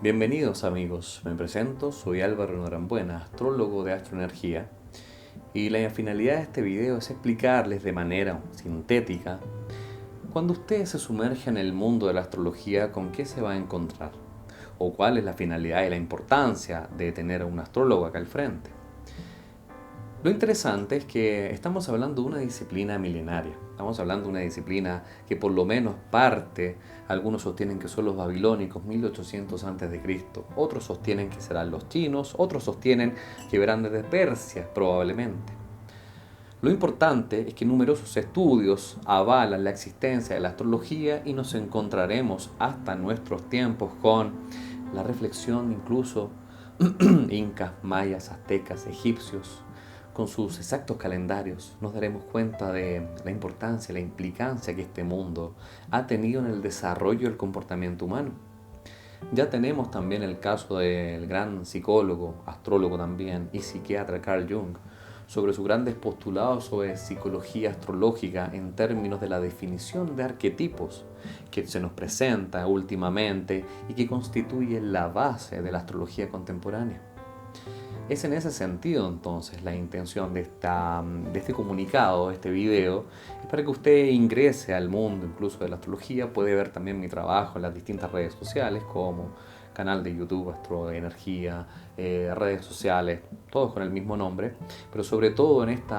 Bienvenidos amigos, me presento, soy Álvaro Norambuena, astrólogo de Astroenergía, y la finalidad de este video es explicarles de manera sintética, cuando ustedes se sumergen en el mundo de la astrología, con qué se va a encontrar, o cuál es la finalidad y la importancia de tener a un astrólogo acá al frente. Lo interesante es que estamos hablando de una disciplina milenaria, estamos hablando de una disciplina que por lo menos parte, algunos sostienen que son los babilónicos, 1800 a.C., otros sostienen que serán los chinos, otros sostienen que verán desde Persia probablemente. Lo importante es que numerosos estudios avalan la existencia de la astrología y nos encontraremos hasta nuestros tiempos con la reflexión incluso incas, mayas, aztecas, egipcios, con sus exactos calendarios. Nos daremos cuenta de la importancia, la implicancia que este mundo ha tenido en el desarrollo del comportamiento humano. Ya tenemos también el caso del gran psicólogo, astrólogo también, y psiquiatra Carl Jung, sobre sus grandes postulados sobre psicología astrológica en términos de la definición de arquetipos que se nos presenta últimamente y que constituye la base de la astrología contemporánea. Es en ese sentido entonces la intención de este comunicado, de este video, es para que usted ingrese al mundo incluso de la astrología. Puede ver también mi trabajo en las distintas redes sociales como canal de YouTube, Astroenergía, redes sociales, todos con el mismo nombre, pero sobre todo en este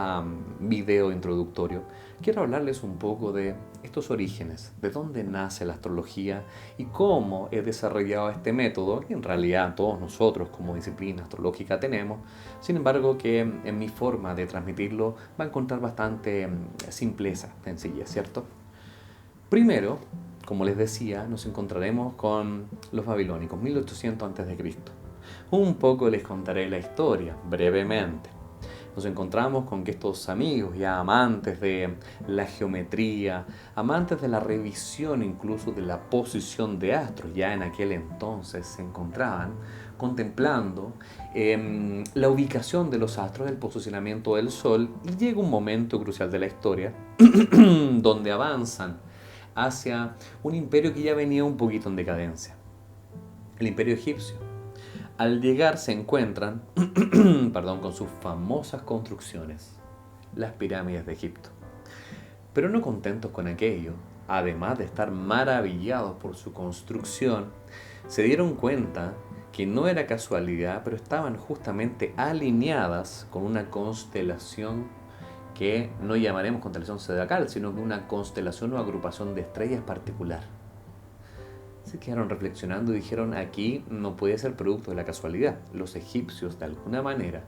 video introductorio quiero hablarles un poco de estos orígenes, de dónde nace la astrología y cómo he desarrollado este método, que en realidad todos nosotros como disciplina astrológica tenemos, sin embargo que en mi forma de transmitirlo va a encontrar bastante simpleza, sencillez, ¿cierto? Primero, como les decía, nos encontraremos con los babilónicos, 1800 a.C. Un poco les contaré la historia, brevemente. Nos encontramos con que estos amigos, ya amantes de la geometría, amantes de la revisión incluso de la posición de astros, ya en aquel entonces se encontraban contemplando la ubicación de los astros, el posicionamiento del Sol, y llega un momento crucial de la historia donde avanzan hacia un imperio que ya venía un poquito en decadencia, el imperio egipcio. Al llegar se encuentran con sus famosas construcciones, las pirámides de Egipto. Pero no contentos con aquello, además de estar maravillados por su construcción, se dieron cuenta que no era casualidad, pero estaban justamente alineadas con una constelación que no llamaremos constelación zodiacal, sino que una constelación o agrupación de estrellas particular. Se quedaron reflexionando y dijeron, aquí no puede ser producto de la casualidad. Los egipcios, de alguna manera,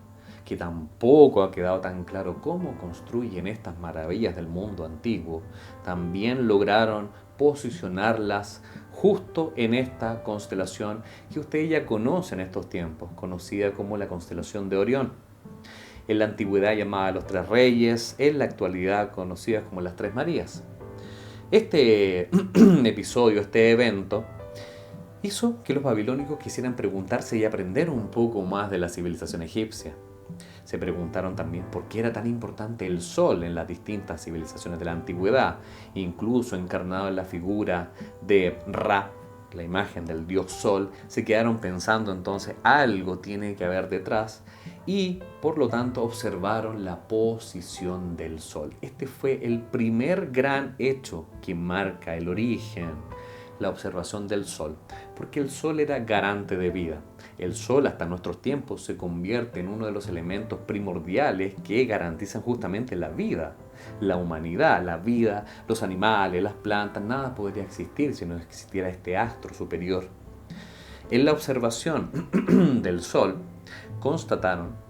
que tampoco ha quedado tan claro cómo construyen estas maravillas del mundo antiguo, también lograron posicionarlas justo en esta constelación que ustedes ya conocen en estos tiempos, conocida como la constelación de Orión. En la antigüedad llamada los Tres Reyes, en la actualidad conocida como las Tres Marías. Este episodio, este evento, hizo que los babilónicos quisieran preguntarse y aprender un poco más de la civilización egipcia. Se preguntaron también por qué era tan importante el sol en las distintas civilizaciones de la antigüedad, incluso encarnado en la figura de Ra, la imagen del dios sol. Se quedaron pensando entonces, algo tiene que haber detrás, y por lo tanto observaron la posición del sol. Este fue el primer gran hecho que marca el origen, la observación del sol, porque el sol era garante de vida. El sol hasta nuestros tiempos se convierte en uno de los elementos primordiales que garantizan justamente la vida, la humanidad, la vida, los animales, las plantas. Nada podría existir si no existiera este astro superior. En la observación del sol constataron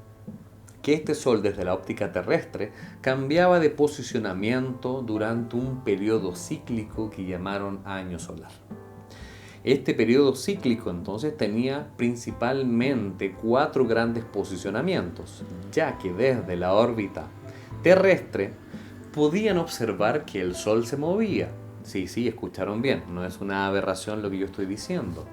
que este sol desde la óptica terrestre cambiaba de posicionamiento durante un periodo cíclico que llamaron año solar. Este periodo cíclico entonces tenía principalmente 4 grandes posicionamientos, ya que desde la órbita terrestre podían observar que el Sol se movía. Sí, escucharon bien, no es una aberración lo que yo estoy diciendo.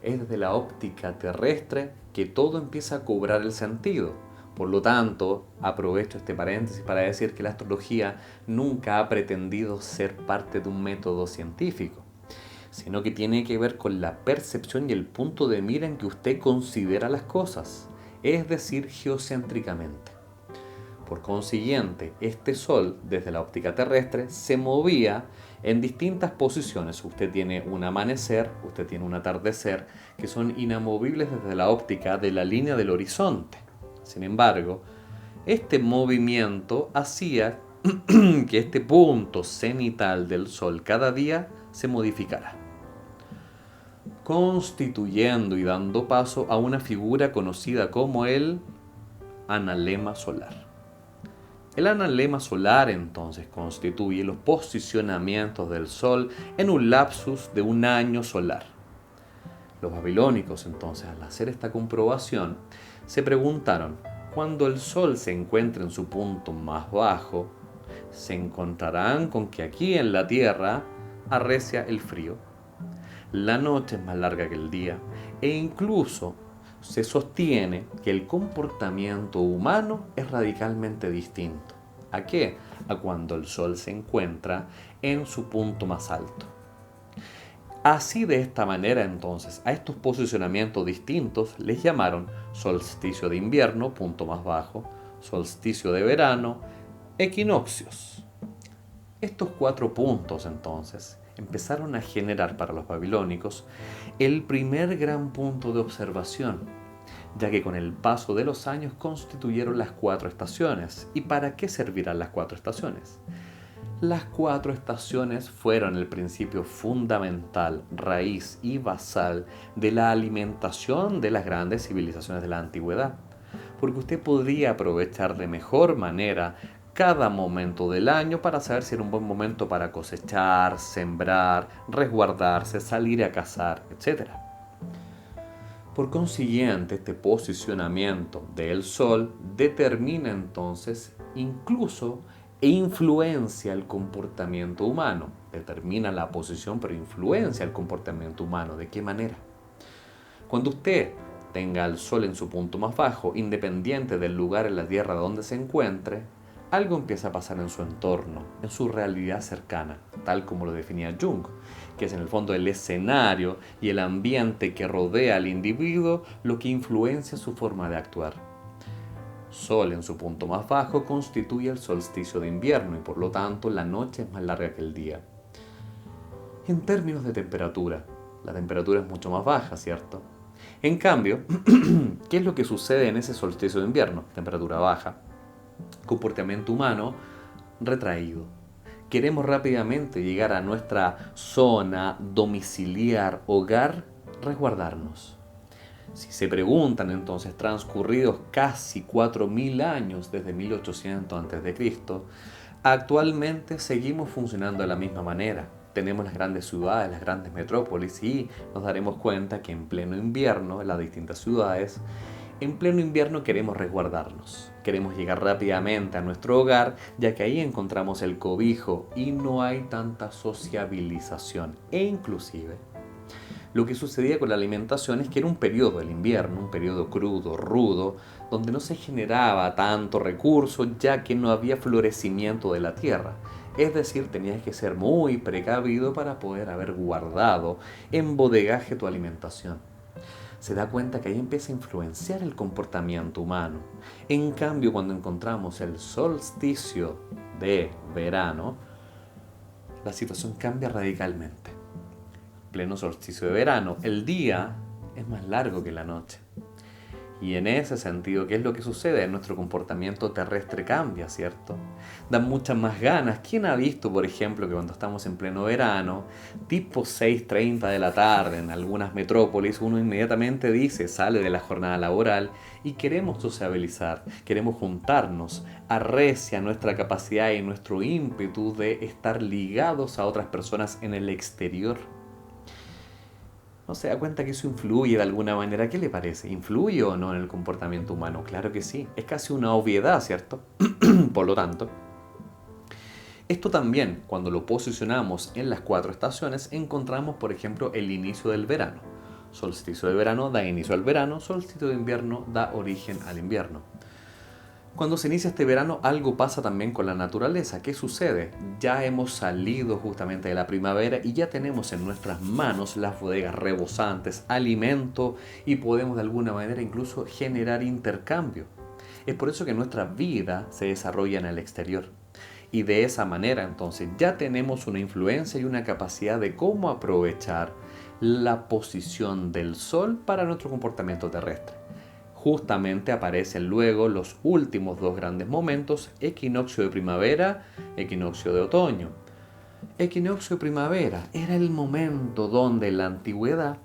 Es desde la óptica terrestre que todo empieza a cobrar el sentido. Por lo tanto, aprovecho este paréntesis para decir que la astrología nunca ha pretendido ser parte de un método científico, sino que tiene que ver con la percepción y el punto de mira en que usted considera las cosas, es decir, geocéntricamente. Por consiguiente, este Sol, desde la óptica terrestre, se movía en distintas posiciones. Usted tiene un amanecer, usted tiene un atardecer, que son inamovibles desde la óptica de la línea del horizonte. Sin embargo, este movimiento hacía que este punto cenital del Sol cada día se modificara, constituyendo y dando paso a una figura conocida como el analema solar. El analema solar entonces constituye los posicionamientos del Sol en un lapsus de un año solar. Los babilónicos entonces, al hacer esta comprobación, se preguntaron: cuando el Sol se encuentre en su punto más bajo, se encontrarán con que aquí en la Tierra arrecia el frío, la noche es más larga que el día, e incluso se sostiene que el comportamiento humano es radicalmente distinto. ¿A qué? A cuando el Sol se encuentra en su punto más alto. Así, de esta manera entonces, a estos posicionamientos distintos les llamaron solsticio de invierno, punto más bajo, solsticio de verano, equinoccios. Estos 4 puntos entonces empezaron a generar para los babilónicos el primer gran punto de observación, ya que con el paso de los años constituyeron las 4 estaciones. ¿Y para qué servirán las 4 estaciones? Las 4 estaciones fueron el principio fundamental, raíz y basal de la alimentación de las grandes civilizaciones de la antigüedad, porque usted podría aprovechar de mejor manera cada momento del año para saber si era un buen momento para cosechar, sembrar, resguardarse, salir a cazar, etc. Por consiguiente, este posicionamiento del Sol determina entonces incluso e influencia el comportamiento humano. Determina la posición, pero influencia el comportamiento humano. ¿De qué manera? Cuando usted tenga al Sol en su punto más bajo, independiente del lugar en la Tierra donde se encuentre, algo empieza a pasar en su entorno, en su realidad cercana, tal como lo definía Jung, que es en el fondo el escenario y el ambiente que rodea al individuo lo que influencia su forma de actuar. Sol en su punto más bajo constituye el solsticio de invierno y por lo tanto la noche es más larga que el día. En términos de temperatura, la temperatura es mucho más baja, ¿cierto? En cambio, ¿qué es lo que sucede en ese solsticio de invierno? Temperatura baja, comportamiento humano retraído. Queremos rápidamente llegar a nuestra zona domiciliar, hogar, resguardarnos. Si se preguntan entonces, transcurridos casi 4.000 años desde 1800 a.C., actualmente seguimos funcionando de la misma manera. Tenemos las grandes ciudades, las grandes metrópolis y nos daremos cuenta que en pleno invierno, en las distintas ciudades, en pleno invierno queremos resguardarnos. Queremos llegar rápidamente a nuestro hogar, ya que ahí encontramos el cobijo y no hay tanta sociabilización. E inclusive, lo que sucedía con la alimentación es que era un periodo, el invierno, un periodo crudo, rudo, donde no se generaba tanto recurso, ya que no había florecimiento de la tierra. Es decir, tenías que ser muy precavido para poder haber guardado en bodegaje tu alimentación. Se da cuenta que ahí empieza a influenciar el comportamiento humano. En cambio, cuando encontramos el solsticio de verano, la situación cambia radicalmente. Pleno solsticio de verano, el día es más largo que la noche. Y en ese sentido, ¿qué es lo que sucede? Nuestro comportamiento terrestre cambia, ¿cierto? Dan muchas más ganas. ¿Quién ha visto, por ejemplo, que cuando estamos en pleno verano, tipo 6:30 de la tarde en algunas metrópolis, uno inmediatamente dice, sale de la jornada laboral y queremos sociabilizar, queremos juntarnos, arrecia nuestra capacidad y nuestro ímpetu de estar ligados a otras personas en el exterior? ¿No se da cuenta que eso influye de alguna manera? ¿Qué le parece? ¿Influye o no en el comportamiento humano? Claro que sí. Es casi una obviedad, ¿cierto? Por lo tanto, esto también, cuando lo posicionamos en las 4 estaciones, encontramos, por ejemplo, el inicio del verano. Solsticio de verano da inicio al verano, solsticio de invierno da origen al invierno. Cuando se inicia este verano, algo pasa también con la naturaleza. ¿Qué sucede? Ya hemos salido justamente de la primavera y ya tenemos en nuestras manos las bodegas rebosantes, alimento y podemos de alguna manera incluso generar intercambio. Es por eso que nuestra vida se desarrolla en el exterior. Y de esa manera entonces ya tenemos una influencia y una capacidad de cómo aprovechar la posición del sol para nuestro comportamiento terrestre. Justamente aparecen luego los últimos dos grandes momentos, equinoccio de primavera, equinoccio de otoño. Equinoccio de primavera era el momento donde en la antigüedad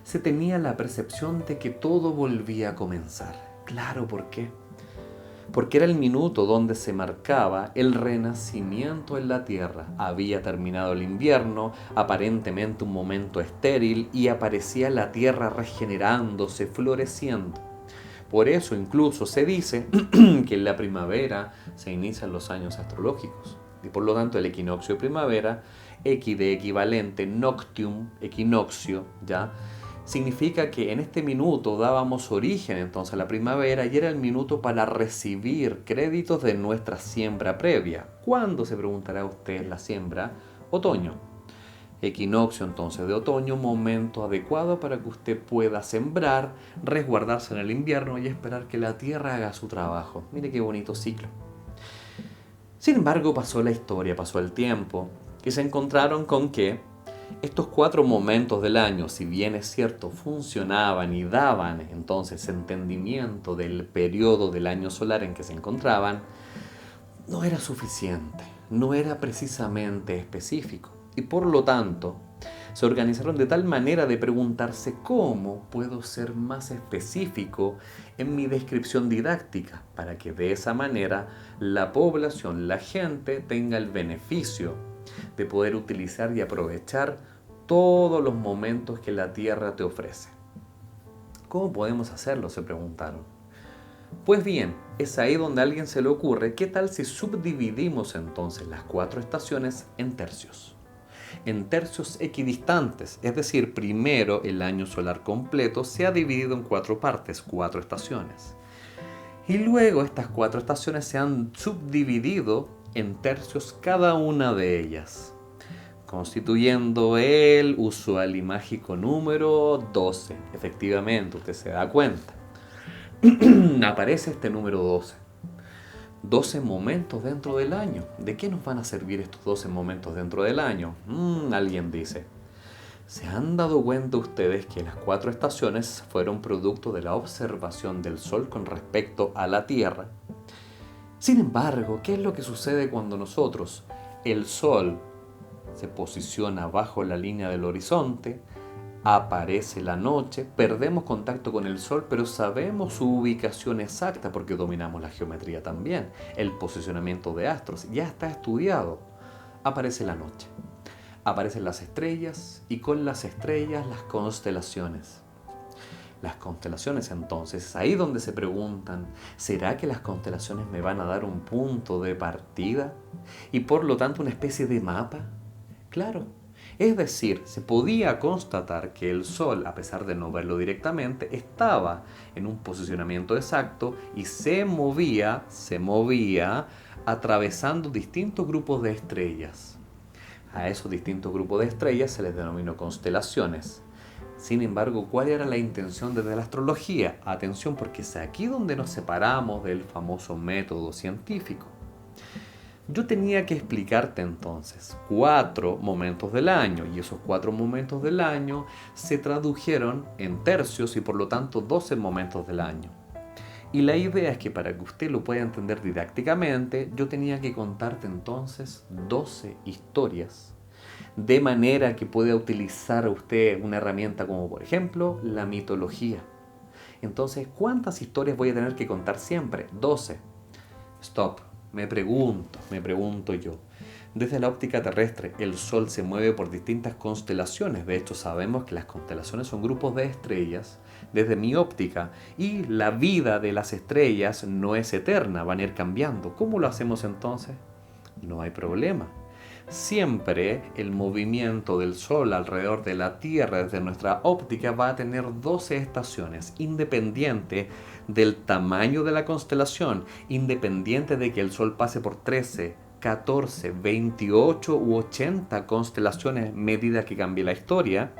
se tenía la percepción de que todo volvía a comenzar. Claro, ¿por qué? Porque era el minuto donde se marcaba el renacimiento en la tierra. Había terminado el invierno, aparentemente un momento estéril, y aparecía la tierra regenerándose, floreciendo. Por eso incluso se dice que en la primavera se inician los años astrológicos. Y por lo tanto el equinoccio de primavera, equi de equivalente, noctium, equinoccio, ¿ya? Significa que en este minuto dábamos origen entonces a la primavera y era el minuto para recibir créditos de nuestra siembra previa. ¿Cuándo, se preguntará usted, la siembra? Otoño. Equinoccio entonces de otoño, momento adecuado para que usted pueda sembrar, resguardarse en el invierno y esperar que la tierra haga su trabajo. Mire qué bonito ciclo. Sin embargo, pasó la historia, pasó el tiempo y se encontraron con que estos 4 momentos del año, si bien es cierto, funcionaban y daban entonces entendimiento del periodo del año solar en que se encontraban, no era suficiente, no era precisamente específico. Y por lo tanto, se organizaron de tal manera de preguntarse cómo puedo ser más específico en mi descripción didáctica para que de esa manera la población, la gente, tenga el beneficio de poder utilizar y aprovechar todos los momentos que la Tierra te ofrece. ¿Cómo podemos hacerlo?, se preguntaron. Pues bien, es ahí donde a alguien se le ocurre, ¿qué tal si subdividimos entonces las 4 estaciones en tercios? En tercios equidistantes, es decir, primero el año solar completo se ha dividido en 4 partes, 4 estaciones. Y luego estas 4 estaciones se han subdividido en tercios cada una de ellas, constituyendo el usual y mágico número 12. Efectivamente, usted se da cuenta. Aparece este número 12. 12 momentos dentro del año. ¿De qué nos van a servir estos 12 momentos dentro del año? Alguien dice. ¿Se han dado cuenta ustedes que las 4 estaciones fueron producto de la observación del Sol con respecto a la Tierra? Sin embargo, ¿qué es lo que sucede cuando nosotros, el Sol, se posiciona bajo la línea del horizonte? Aparece la noche, perdemos contacto con el Sol, pero sabemos su ubicación exacta porque dominamos la geometría también. El posicionamiento de astros ya está estudiado. Aparece la noche, aparecen las estrellas y con las estrellas las constelaciones. Las constelaciones entonces, es ahí donde se preguntan, ¿será que las constelaciones me van a dar un punto de partida y por lo tanto una especie de mapa? Claro. Es decir, se podía constatar que el Sol, a pesar de no verlo directamente, estaba en un posicionamiento exacto y se movía atravesando distintos grupos de estrellas. A esos distintos grupos de estrellas se les denominó constelaciones. Sin embargo, ¿cuál era la intención desde la astrología? Atención, porque es aquí donde nos separamos del famoso método científico. Yo tenía que explicarte entonces 4 momentos del año y esos 4 momentos del año se tradujeron en tercios y por lo tanto 12 momentos del año. Y la idea es que para que usted lo pueda entender didácticamente, yo tenía que contarte entonces 12 historias de manera que pueda utilizar usted una herramienta como por ejemplo la mitología. Entonces, ¿cuántas historias voy a tener que contar siempre? 12. Stop. Me pregunto yo. Desde la óptica terrestre, el Sol se mueve por distintas constelaciones. De hecho, sabemos que las constelaciones son grupos de estrellas desde mi óptica y la vida de las estrellas no es eterna, van a ir cambiando. ¿Cómo lo hacemos entonces? No hay problema. Siempre el movimiento del Sol alrededor de la Tierra desde nuestra óptica va a tener 12 estaciones, independiente del tamaño de la constelación, independiente de que el Sol pase por 13, 14, 28 u 80 constelaciones a medida que cambie la historia.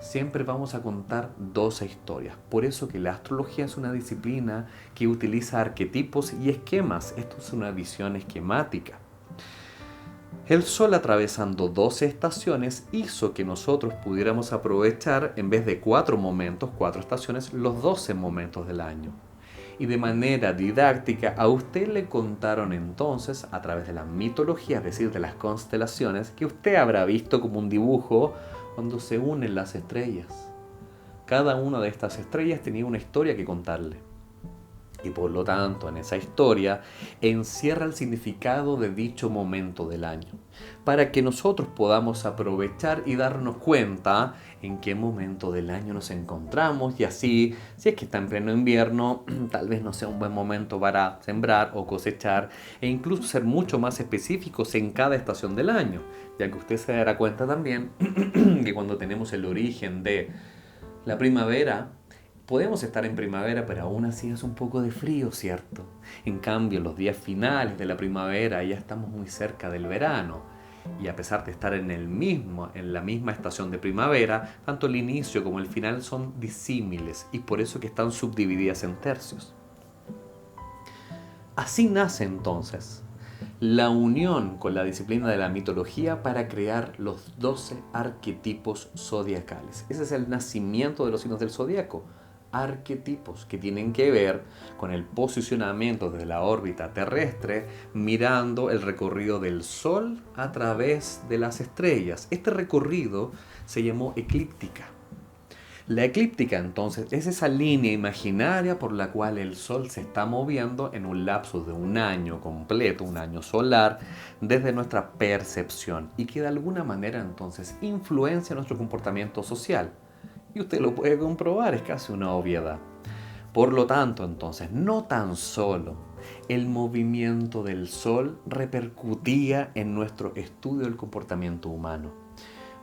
Siempre vamos a contar 12 historias. Por eso que la astrología es una disciplina que utiliza arquetipos y esquemas. Esto es una visión esquemática. El Sol atravesando 12 estaciones hizo que nosotros pudiéramos aprovechar, en vez de 4 momentos, 4 estaciones, los 12 momentos del año. Y de manera didáctica a usted le contaron entonces, a través de la mitología, es decir, de las constelaciones, que usted habrá visto como un dibujo cuando se unen las estrellas. Cada una de estas estrellas tenía una historia que contarle. Y por lo tanto, en esa historia encierra el significado de dicho momento del año, para que nosotros podamos aprovechar y darnos cuenta en qué momento del año nos encontramos, y así, si es que está en pleno invierno, tal vez no sea un buen momento para sembrar o cosechar, e incluso ser mucho más específicos en cada estación del año, ya que usted se dará cuenta también que cuando tenemos el origen de la primavera, podemos estar en primavera, pero aún así es un poco de frío, ¿cierto? En cambio, los días finales de la primavera ya estamos muy cerca del verano. Y a pesar de estar en la misma estación de primavera, tanto el inicio como el final son disímiles y por eso que están subdivididas en tercios. Así nace entonces la unión con la disciplina de la mitología para crear los 12 arquetipos zodiacales. Ese es el nacimiento de los signos del zodiaco. Arquetipos que tienen que ver con el posicionamiento de la órbita terrestre mirando el recorrido del Sol a través de las estrellas. Este recorrido se llamó eclíptica. La eclíptica entonces es esa línea imaginaria por la cual el Sol se está moviendo en un lapso de un año completo, un año solar, desde nuestra percepción y que de alguna manera entonces influencia nuestro comportamiento social. Y usted lo puede comprobar, es casi una obviedad. Por lo tanto, entonces, no tan solo el movimiento del Sol repercutía en nuestro estudio del comportamiento humano.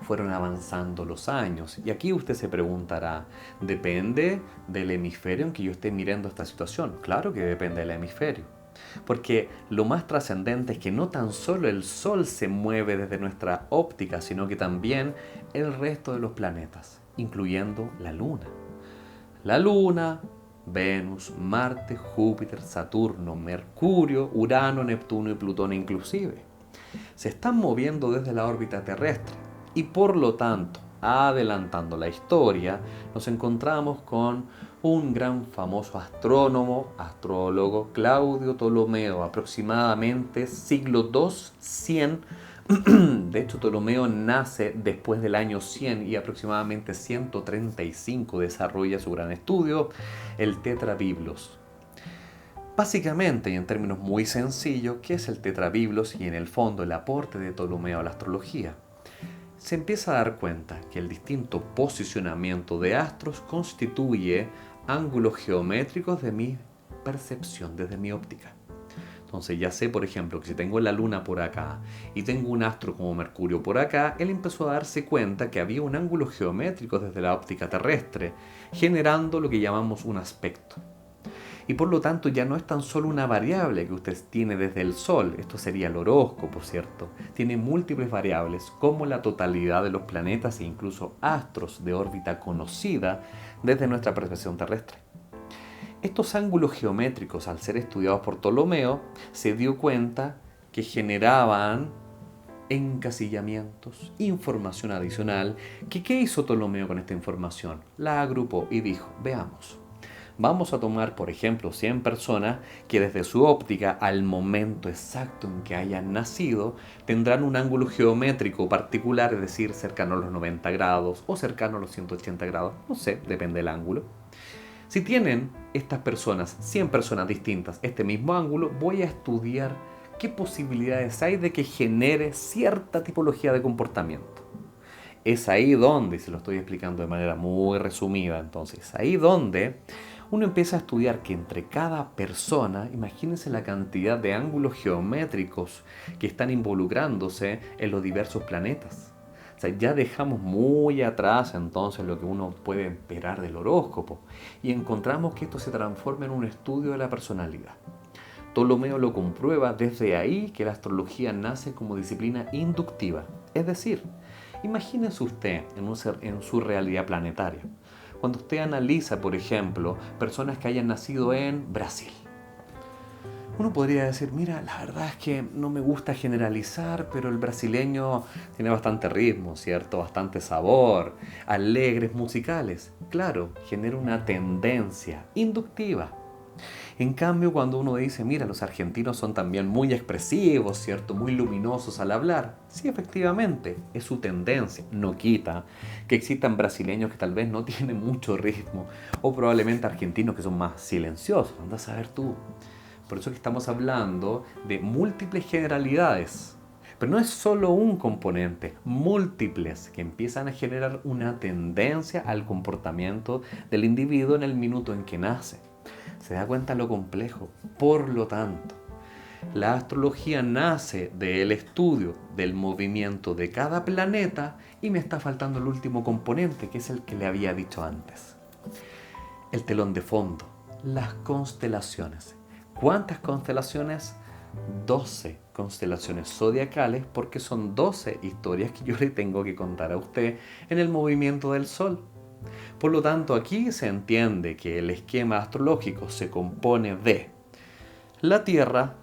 Fueron avanzando los años. Y aquí usted se preguntará, ¿depende del hemisferio en que yo esté mirando esta situación? Claro que depende del hemisferio. Porque lo más trascendente es que no tan solo el Sol se mueve desde nuestra óptica, sino que también el resto de los planetas, incluyendo la Luna. La Luna, Venus, Marte, Júpiter, Saturno, Mercurio, Urano, Neptuno y Plutón inclusive, se están moviendo desde la órbita terrestre y por lo tanto, adelantando la historia, nos encontramos con un gran famoso astrónomo, astrólogo, Claudio Ptolomeo, aproximadamente siglo II, 100. De hecho, Ptolomeo nace después del año 100 y aproximadamente 135 desarrolla su gran estudio, el Tetrabiblos. Básicamente, y en términos muy sencillos, ¿qué es el Tetrabiblos y en el fondo el aporte de Ptolomeo a la astrología? Se empieza a dar cuenta que el distinto posicionamiento de astros constituye ángulos geométricos de mi percepción desde mi óptica. Entonces ya sé, por ejemplo, que si tengo la Luna por acá y tengo un astro como Mercurio por acá, él empezó a darse cuenta que había un ángulo geométrico desde la óptica terrestre, generando lo que llamamos un aspecto. Y por lo tanto ya no es tan solo una variable que usted tiene desde el Sol, esto sería el horóscopo, ¿cierto? Tiene múltiples variables como la totalidad de los planetas e incluso astros de órbita conocida desde nuestra percepción terrestre. Estos ángulos geométricos, al ser estudiados por Ptolomeo, se dio cuenta que generaban encasillamientos, información adicional. ¿Qué hizo Ptolomeo con esta información? La agrupó y dijo, veamos. Vamos a tomar, por ejemplo, 100 personas que desde su óptica, al momento exacto en que hayan nacido, tendrán un ángulo geométrico particular, es decir, cercano a los 90 grados o cercano a los 180 grados, no sé, depende del ángulo. Si tienen estas personas, 100 personas distintas, este mismo ángulo, voy a estudiar qué posibilidades hay de que genere cierta tipología de comportamiento. Es ahí donde, se lo estoy explicando de manera muy resumida, entonces, ahí donde uno empieza a estudiar que entre cada persona, imagínense la cantidad de ángulos geométricos que están involucrándose en los diversos planetas. O sea, ya dejamos muy atrás entonces lo que uno puede esperar del horóscopo y encontramos que esto se transforma en un estudio de la personalidad. Ptolomeo lo comprueba desde ahí que la astrología nace como disciplina inductiva. Es decir, imagínese usted en su realidad planetaria. Cuando usted analiza, por ejemplo, personas que hayan nacido en Brasil. Uno podría decir, mira, la verdad es que no me gusta generalizar, pero el brasileño tiene bastante ritmo, ¿cierto? Bastante sabor, alegres musicales. Claro, genera una tendencia inductiva. En cambio, cuando uno dice, mira, los argentinos son también muy expresivos, ¿cierto? Muy luminosos al hablar. Sí, efectivamente, es su tendencia. No quita que existan brasileños que tal vez no tienen mucho ritmo, o probablemente argentinos que son más silenciosos. Anda a saber tú. Por eso que estamos hablando de múltiples generalidades. Pero no es solo un componente, múltiples que empiezan a generar una tendencia al comportamiento del individuo en el minuto en que nace. ¿Se da cuenta lo complejo? Por lo tanto, la astrología nace del estudio del movimiento de cada planeta y me está faltando el último componente, que es el que le había dicho antes. El telón de fondo, las constelaciones. ¿Cuántas constelaciones? 12 constelaciones zodiacales, porque son 12 historias que yo le tengo que contar a usted en el movimiento del Sol. Por lo tanto, aquí se entiende que el esquema astrológico se compone de la Tierra,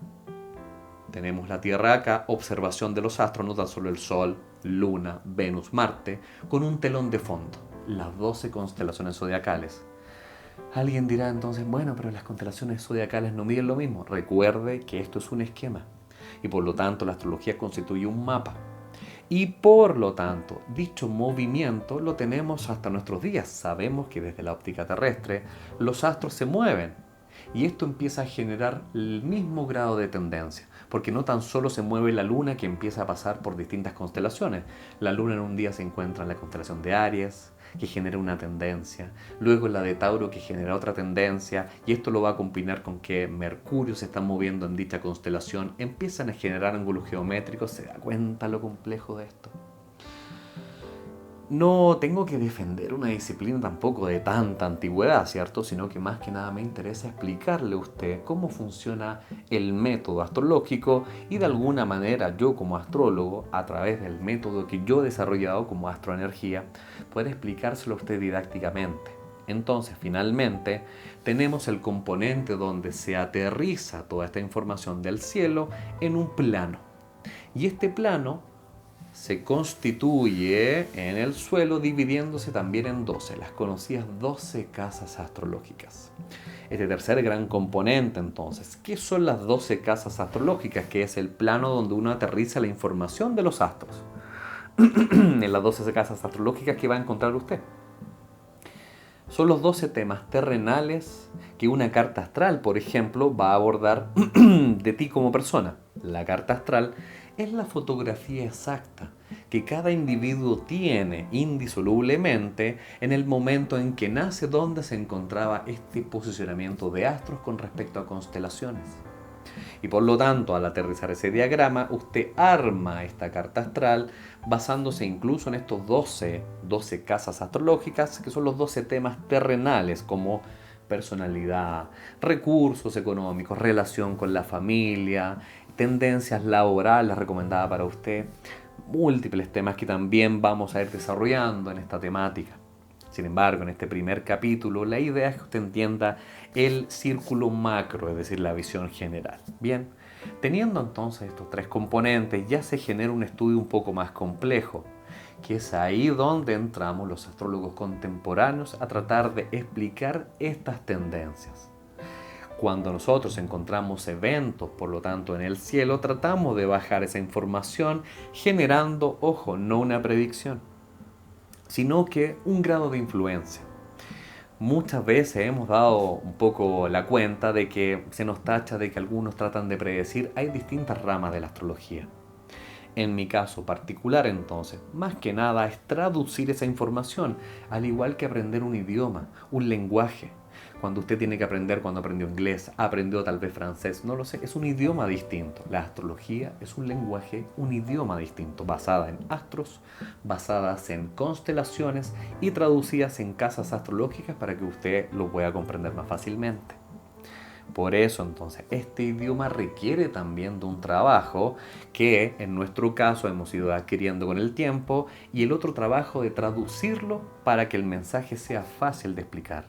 tenemos la Tierra acá, observación de los astros, no tan solo el Sol, Luna, Venus, Marte, con un telón de fondo, las 12 constelaciones zodiacales. Alguien dirá entonces, bueno, pero las constelaciones zodiacales no miden lo mismo. Recuerde que esto es un esquema y por lo tanto la astrología constituye un mapa. Y por lo tanto, dicho movimiento lo tenemos hasta nuestros días. Sabemos que desde la óptica terrestre los astros se mueven y esto empieza a generar el mismo grado de tendencia, porque no tan solo se mueve la luna que empieza a pasar por distintas constelaciones. La luna en un día se encuentra en la constelación de Aries, que genera una tendencia, luego la de Tauro que genera otra tendencia, y esto lo va a combinar con que Mercurio se está moviendo en dicha constelación, empiezan a generar ángulos geométricos. ¿Se da cuenta lo complejo de esto? No tengo que defender una disciplina tampoco de tanta antigüedad, ¿cierto? Sino que más que nada me interesa explicarle a usted cómo funciona el método astrológico y de alguna manera yo como astrólogo, a través del método que yo he desarrollado como astroenergía, poder explicárselo a usted didácticamente. Entonces, finalmente, tenemos el componente donde se aterriza toda esta información del cielo en un plano. Y este plano se constituye en el suelo dividiéndose también en 12, las conocidas 12 casas astrológicas. Este tercer gran componente entonces, ¿qué son las 12 casas astrológicas? Que es el plano donde uno aterriza la información de los astros. En las 12 casas astrológicas que va a encontrar usted. Son los 12 temas terrenales que una carta astral, por ejemplo, va a abordar de ti como persona. La carta astral es la fotografía exacta que cada individuo tiene indisolublemente en el momento en que nace, donde se encontraba este posicionamiento de astros con respecto a constelaciones. Y por lo tanto, al aterrizar ese diagrama, usted arma esta carta astral basándose incluso en estos 12 casas astrológicas, que son los 12 temas terrenales, como personalidad, recursos económicos, relación con la familia, tendencias laborales recomendadas para usted, múltiples temas que también vamos a ir desarrollando en esta temática. Sin embargo, en este primer capítulo, la idea es que usted entienda el círculo macro, es decir, la visión general. Bien, teniendo entonces estos tres componentes, ya se genera un estudio un poco más complejo, que es ahí donde entramos los astrólogos contemporáneos a tratar de explicar estas tendencias. Cuando nosotros encontramos eventos, por lo tanto, en el cielo, tratamos de bajar esa información generando, ojo, no una predicción, sino que un grado de influencia. Muchas veces hemos dado un poco la cuenta de que se nos tacha de que algunos tratan de predecir. Hay distintas ramas de la astrología. En mi caso particular, entonces, más que nada es traducir esa información, al igual que aprender un idioma, un lenguaje. cuando usted tiene que aprender, cuando aprendió inglés, aprendió tal vez francés, no lo sé, es un idioma distinto. La astrología es un lenguaje, un idioma distinto, basada en astros, basadas en constelaciones y traducidas en casas astrológicas para que usted lo pueda comprender más fácilmente. Por eso entonces este idioma requiere también de un trabajo que en nuestro caso hemos ido adquiriendo con el tiempo, y el otro trabajo de traducirlo para que el mensaje sea fácil de explicar.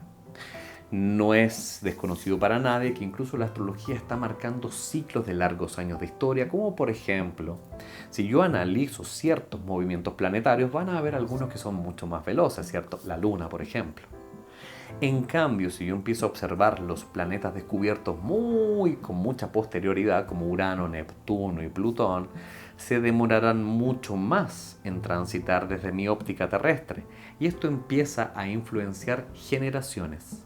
No es desconocido para nadie que incluso la astrología está marcando ciclos de largos años de historia, como por ejemplo, si yo analizo ciertos movimientos planetarios, van a haber algunos que son mucho más veloces, ¿cierto? La Luna, por ejemplo. En cambio, si yo empiezo a observar los planetas descubiertos con mucha posterioridad, como Urano, Neptuno y Plutón, se demorarán mucho más en transitar desde mi óptica terrestre, y esto empieza a influenciar generaciones.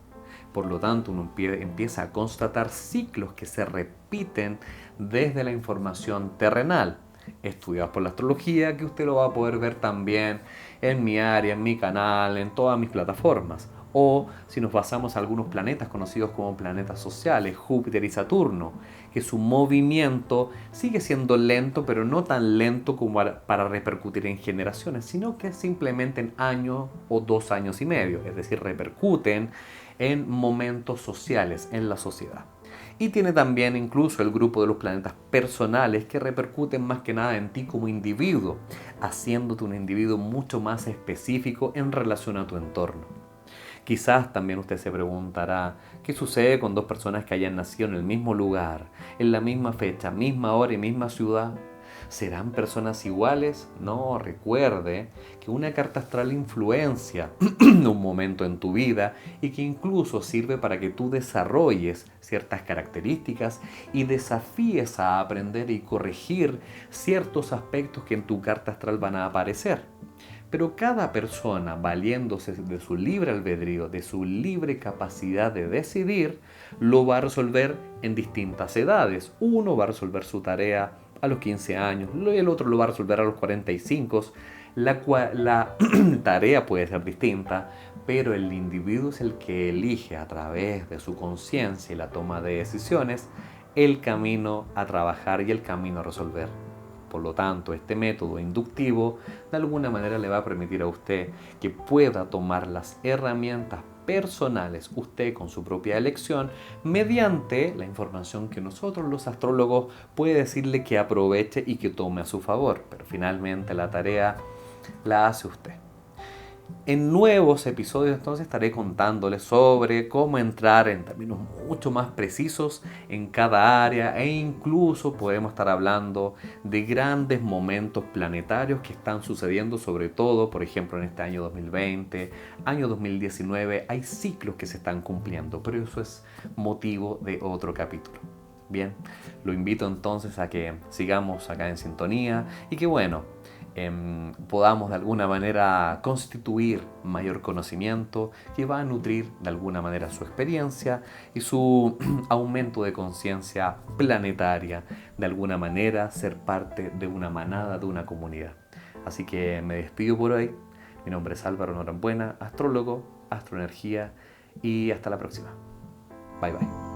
Por lo tanto, uno empieza a constatar ciclos que se repiten desde la información terrenal, estudiados por la astrología, que usted lo va a poder ver también en mi área, en mi canal, en todas mis plataformas. O si nos basamos en algunos planetas conocidos como planetas sociales, Júpiter y Saturno, que su movimiento sigue siendo lento, pero no tan lento como para repercutir en generaciones, sino que simplemente en año o 2 años y medio, es decir, repercuten en momentos sociales en la sociedad. Y tiene también incluso el grupo de los planetas personales, que repercuten más que nada en ti como individuo, haciéndote un individuo mucho más específico en relación a tu entorno. Quizás también usted se preguntará, ¿qué sucede con dos personas que hayan nacido en el mismo lugar, en la misma fecha, misma hora y misma ciudad? ¿Serán personas iguales? No, recuerde que una carta astral influencia un momento en tu vida, y que incluso sirve para que tú desarrolles ciertas características y desafíes a aprender y corregir ciertos aspectos que en tu carta astral van a aparecer. Pero cada persona, valiéndose de su libre albedrío, de su libre capacidad de decidir, lo va a resolver en distintas edades. Uno va a resolver su tarea a los 15 años, el otro lo va a resolver a los 45. La tarea puede ser distinta, pero el individuo es el que elige, a través de su conciencia y la toma de decisiones, el camino a trabajar y el camino a resolver. Por lo tanto, este método inductivo de alguna manera le va a permitir a usted que pueda tomar las herramientas personales, usted con su propia elección, mediante la información que nosotros los astrólogos puede decirle que aproveche y que tome a su favor. Pero finalmente la tarea la hace usted. En nuevos episodios entonces estaré contándoles sobre cómo entrar en términos mucho más precisos en cada área, e incluso podemos estar hablando de grandes momentos planetarios que están sucediendo, sobre todo, por ejemplo, en este año 2020, año 2019, hay ciclos que se están cumpliendo, pero eso es motivo de otro capítulo. Bien, lo invito entonces a que sigamos acá en sintonía y que podamos de alguna manera constituir mayor conocimiento que va a nutrir de alguna manera su experiencia y su aumento de conciencia planetaria, de alguna manera ser parte de una manada, de una comunidad. Así que me despido por hoy. Mi nombre es Álvaro Norambuena, astrólogo, astroenergía, y hasta la próxima. Bye bye.